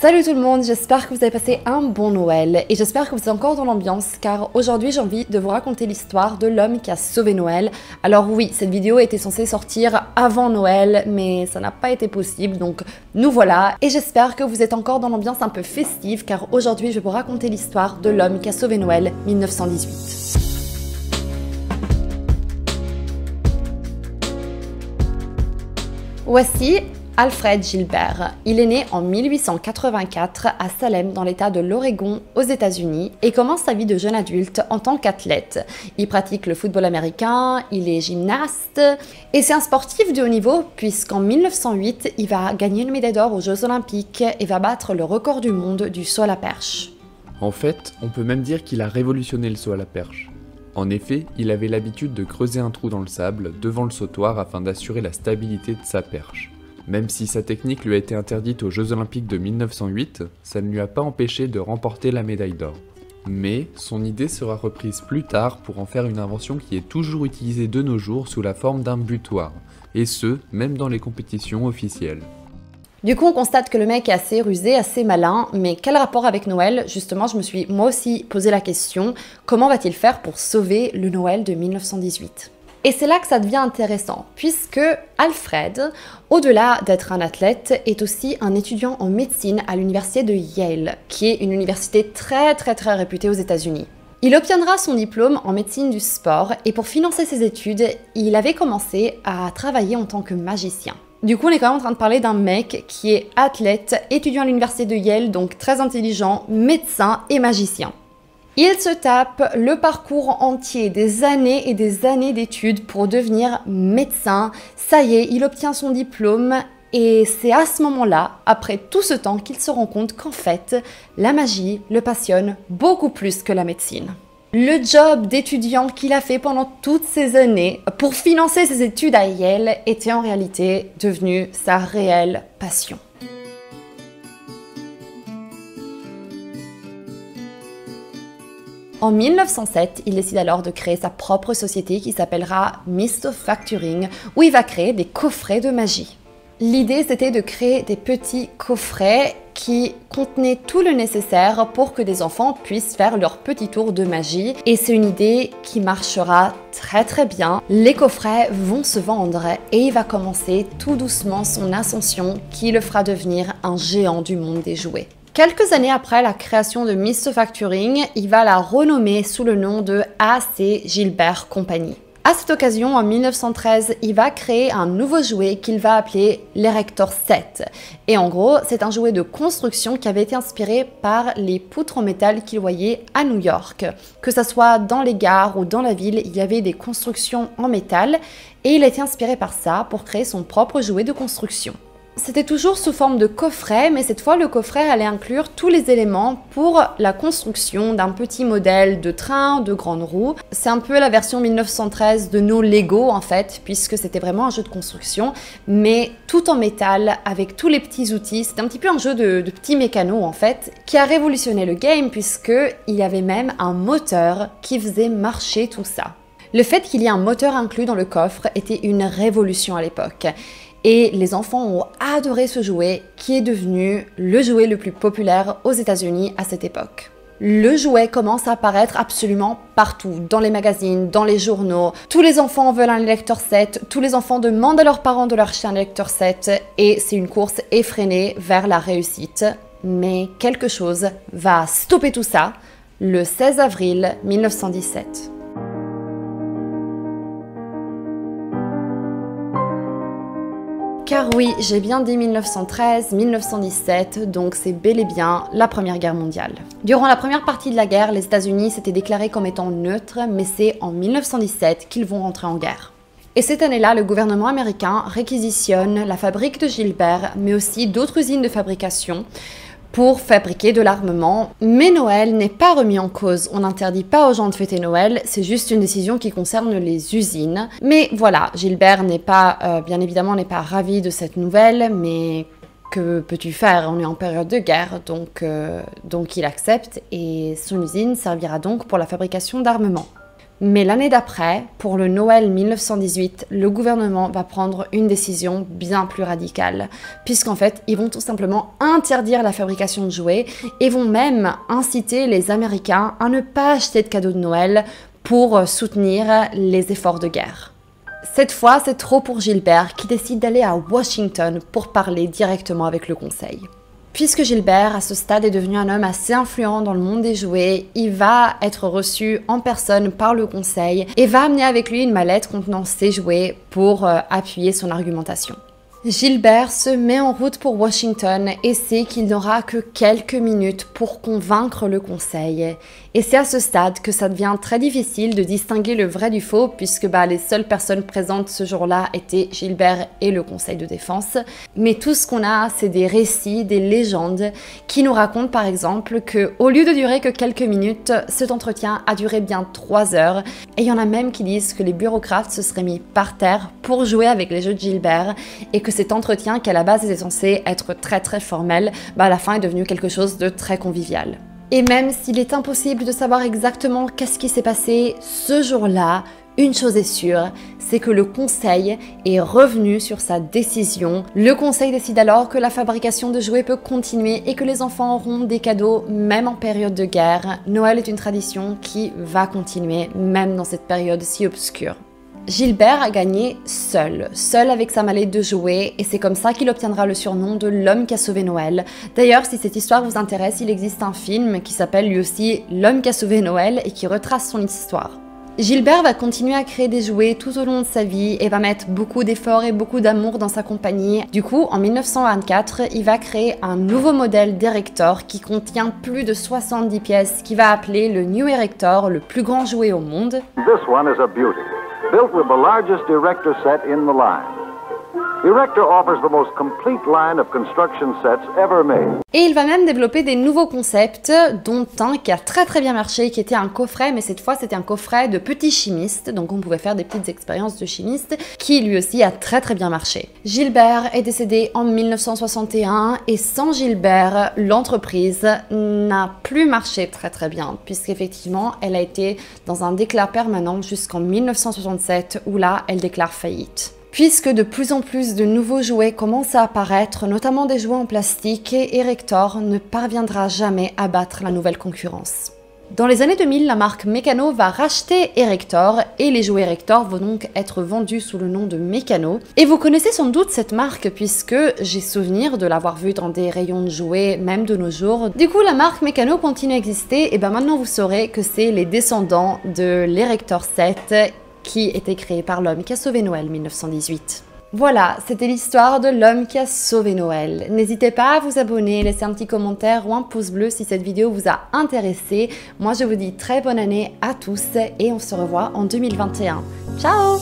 Salut tout le monde, j'espère que vous avez passé un bon Noël et j'espère que vous êtes encore dans l'ambiance car aujourd'hui j'ai envie de vous raconter l'histoire de l'homme qui a sauvé Noël. Alors oui, cette vidéo était censée sortir avant Noël mais ça n'a pas été possible donc nous voilà et j'espère que vous êtes encore dans l'ambiance un peu festive car aujourd'hui je vais vous raconter l'histoire de l'homme qui a sauvé Noël 1918. Voici Alfred Gilbert. Il est né en 1884 à Salem dans l'état de l'Oregon aux États-Unis et commence sa vie de jeune adulte en tant qu'athlète. Il pratique le football américain, il est gymnaste et c'est un sportif de haut niveau puisqu'en 1908, il va gagner une médaille d'or aux Jeux Olympiques et va battre le record du monde du saut à la perche. En fait, on peut même dire qu'il a révolutionné le saut à la perche. En effet, il avait l'habitude de creuser un trou dans le sable devant le sautoir afin d'assurer la stabilité de sa perche. Même si sa technique lui a été interdite aux Jeux Olympiques de 1908, ça ne lui a pas empêché de remporter la médaille d'or. Mais son idée sera reprise plus tard pour en faire une invention qui est toujours utilisée de nos jours sous la forme d'un butoir, et ce, même dans les compétitions officielles. Du coup, on constate que le mec est assez rusé, assez malin, mais quel rapport avec Noël? Justement, je me suis moi aussi posé la question, comment va-t-il faire pour sauver le Noël de 1918? Et c'est là que ça devient intéressant, puisque Alfred, au-delà d'être un athlète, est aussi un étudiant en médecine à l'université de Yale, qui est une université très réputée aux États-Unis. Il obtiendra son diplôme en médecine du sport, et pour financer ses études, il avait commencé à travailler en tant que magicien. Du coup, on est quand même en train de parler d'un mec qui est athlète, étudiant à l'université de Yale, donc très intelligent, médecin et magicien. Il se tape le parcours entier, des années et des années d'études pour devenir médecin. Ça y est, il obtient son diplôme et c'est à ce moment-là, après tout ce temps, qu'il se rend compte qu'en fait, la magie le passionne beaucoup plus que la médecine. Le job d'étudiant qu'il a fait pendant toutes ces années pour financer ses études à Yale était en réalité devenu sa réelle passion. En 1907, il décide alors de créer sa propre société qui s'appellera Mistofacturing, où il va créer des coffrets de magie. L'idée, c'était de créer des petits coffrets qui contenaient tout le nécessaire pour que des enfants puissent faire leur petit tour de magie. Et c'est une idée qui marchera très bien. Les coffrets vont se vendre et il va commencer tout doucement son ascension qui le fera devenir un géant du monde des jouets. Quelques années après la création de Mistofacturing, il va la renommer sous le nom de A.C. Gilbert Company. À cette occasion, en 1913, il va créer un nouveau jouet qu'il va appeler l'Erector 7. Et en gros, c'est un jouet de construction qui avait été inspiré par les poutres en métal qu'il voyait à New York. Que ce soit dans les gares ou dans la ville, il y avait des constructions en métal et il a été inspiré par ça pour créer son propre jouet de construction. C'était toujours sous forme de coffret, mais cette fois le coffret allait inclure tous les éléments pour la construction d'un petit modèle de train, de grande roue. C'est un peu la version 1913 de nos Lego en fait, puisque c'était vraiment un jeu de construction, mais tout en métal, avec tous les petits outils. C'était un petit peu un jeu de petits mécanos en fait, qui a révolutionné le game, puisqu'il y avait même un moteur qui faisait marcher tout ça. Le fait qu'il y ait un moteur inclus dans le coffre était une révolution à l'époque. Et les enfants ont adoré ce jouet qui est devenu le jouet le plus populaire aux États-Unis à cette époque. Le jouet commence à apparaître absolument partout, dans les magazines, dans les journaux. Tous les enfants veulent un Erector 7, tous les enfants demandent à leurs parents de leur acheter un Erector 7 et c'est une course effrénée vers la réussite. Mais quelque chose va stopper tout ça le 16 avril 1917. Car oui, j'ai bien dit 1913-1917, donc c'est bel et bien la Première Guerre mondiale. Durant la première partie de la guerre, les États-Unis s'étaient déclarés comme étant neutres, mais c'est en 1917 qu'ils vont rentrer en guerre. Et cette année-là, le gouvernement américain réquisitionne la fabrique de Gilbert, mais aussi d'autres usines de fabrication, pour fabriquer de l'armement. Mais Noël n'est pas remis en cause. On n'interdit pas aux gens de fêter Noël, c'est juste une décision qui concerne les usines. Mais voilà, Gilbert n'est pas, bien évidemment, n'est pas ravi de cette nouvelle, mais que peux-tu faire? On est en période de guerre, donc il accepte et son usine servira donc pour la fabrication d'armement. Mais l'année d'après, pour le Noël 1918, le gouvernement va prendre une décision bien plus radicale, puisqu'en fait, ils vont tout simplement interdire la fabrication de jouets et vont même inciter les Américains à ne pas acheter de cadeaux de Noël pour soutenir les efforts de guerre. Cette fois, c'est trop pour Gilbert qui décide d'aller à Washington pour parler directement avec le conseil. Puisque Gilbert, à ce stade, est devenu un homme assez influent dans le monde des jouets, il va être reçu en personne par le conseil et va amener avec lui une mallette contenant ses jouets pour appuyer son argumentation. Gilbert se met en route pour Washington et sait qu'il n'aura que quelques minutes pour convaincre le conseil. Et c'est à ce stade que ça devient très difficile de distinguer le vrai du faux puisque les seules personnes présentes ce jour-là étaient Gilbert et le conseil de défense. Mais tout ce qu'on a, c'est des récits, des légendes qui nous racontent par exemple qu'au lieu de durer que quelques minutes, cet entretien a duré bien 3 heures. Et il y en a même qui disent que les bureaucrates se seraient mis par terre pour jouer avec les jeux de Gilbert et que cet entretien qui à la base était censé être très formel, à la fin est devenu quelque chose de très convivial. Et même s'il est impossible de savoir exactement qu'est-ce qui s'est passé ce jour-là, une chose est sûre, c'est que le conseil est revenu sur sa décision. Le conseil décide alors que la fabrication de jouets peut continuer et que les enfants auront des cadeaux même en période de guerre. Noël est une tradition qui va continuer même dans cette période si obscure. Gilbert a gagné seul avec sa mallette de jouets et c'est comme ça qu'il obtiendra le surnom de l'homme qui a sauvé Noël. D'ailleurs, si cette histoire vous intéresse, il existe un film qui s'appelle lui aussi L'homme qui a sauvé Noël et qui retrace son histoire. Gilbert va continuer à créer des jouets tout au long de sa vie et va mettre beaucoup d'efforts et beaucoup d'amour dans sa compagnie. Du coup, en 1924, il va créer un nouveau modèle d'Erector qui contient plus de 70 pièces qu'il va appeler le New Erector, le plus grand jouet au monde. This one is a beauty. Built with the largest Erector set in the line. Erector offers the most complete line of construction sets ever made. Et il va même développer des nouveaux concepts, dont un qui a très bien marché, qui était un coffret, mais cette fois c'était un coffret de petits chimistes, donc on pouvait faire des petites expériences de chimistes, qui lui aussi a très bien marché. Gilbert est décédé en 1961 et sans Gilbert, l'entreprise n'a plus marché très bien, puisqu'effectivement elle a été dans un déclin permanent jusqu'en 1967 où là elle déclare faillite. Puisque de plus en plus de nouveaux jouets commencent à apparaître, notamment des jouets en plastique, et Erector ne parviendra jamais à battre la nouvelle concurrence. Dans les années 2000, la marque Meccano va racheter Erector et les jouets Erector vont donc être vendus sous le nom de Meccano. Et vous connaissez sans doute cette marque puisque j'ai souvenir de l'avoir vue dans des rayons de jouets, même de nos jours. Du coup, la marque Meccano continue à exister et maintenant vous saurez que c'est les descendants de l'Erector 7 qui était créé par l'homme qui a sauvé Noël 1918. Voilà, c'était l'histoire de l'homme qui a sauvé Noël. N'hésitez pas à vous abonner, laisser un petit commentaire ou un pouce bleu si cette vidéo vous a intéressé. Moi, je vous dis très bonne année à tous et on se revoit en 2021. Ciao!